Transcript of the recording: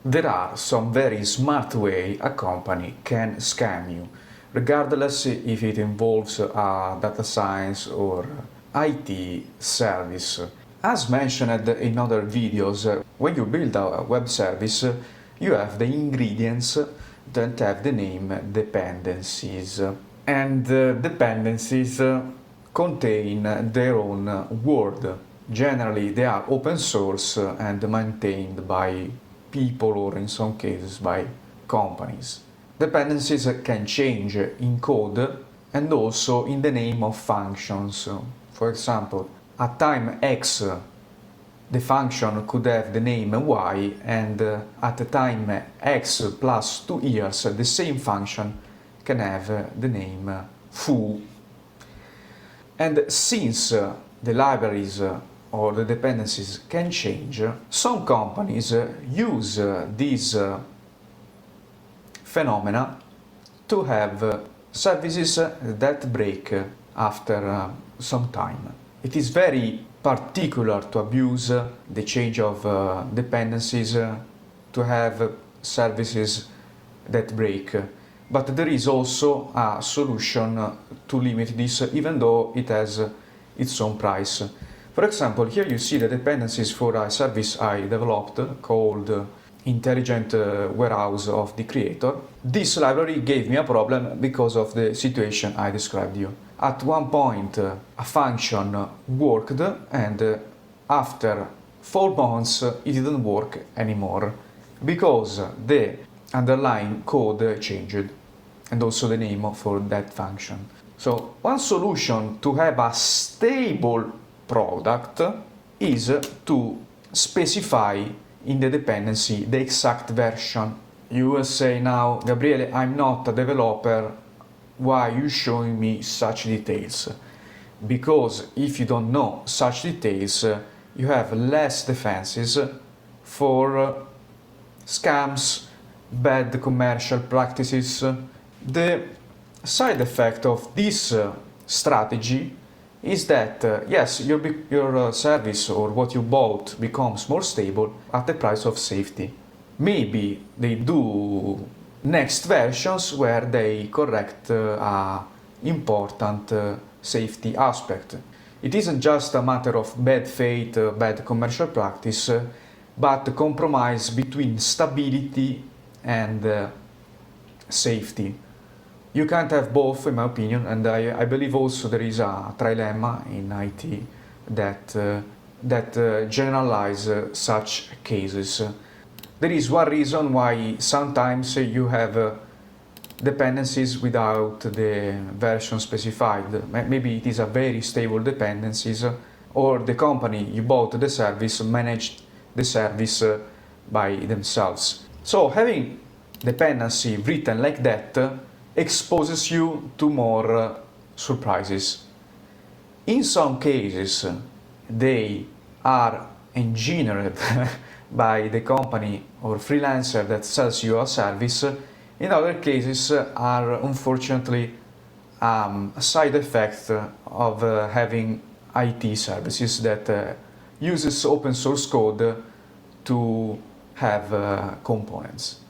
There are some very smart way a company can scam you, regardless if it involves a data science or IT service. As mentioned in other videos, when you build a web service, you have the ingredients that have the name dependencies. And dependencies contain their own word. Generally, they are open source and maintained by people or in some cases by companies. Dependencies can change in code and also in the name of functions. For example, at time x the function could have the name y, and at the time x plus 2 years the same function can have the name foo. And since the libraries or the dependencies can change, some companies use these phenomena to have services that break after some time. It is very particular to abuse the change of dependencies to have services that break. But there is also a solution to limit this, even though it has its own price. For example, here you see the dependencies for a service I developed called Intelligent Warehouse of the Creator. This library gave me a problem because of the situation I described you. At one point a function worked, and after 4 months it didn't work anymore because the underlying code changed and also the name for that function. So one solution to have a stable product is to specify in the dependency the exact version. You will say now, Gabriele, I'm not a developer, why are you showing me such details? Because if you don't know such details, you have less defenses for scams, bad commercial practices. The side effect of this strategy is that yes, your service or what you bought becomes more stable at the price of safety. Maybe they do next versions where they correct a important safety aspect. It isn't just a matter of bad faith, bad commercial practice, but compromise between stability and safety. You can't have both, in my opinion, and I believe also there is a trilemma in IT that generalize such cases. There is one reason why sometimes you have dependencies without the version specified. Maybe it is a very stable dependencies, or the company you bought the service managed the service by themselves. So having dependency written like that exposes you to more surprises. In some cases, they are engineered by the company or freelancer that sells you a service. In other cases, are unfortunately a side effect of having IT services that uses open source code to have components.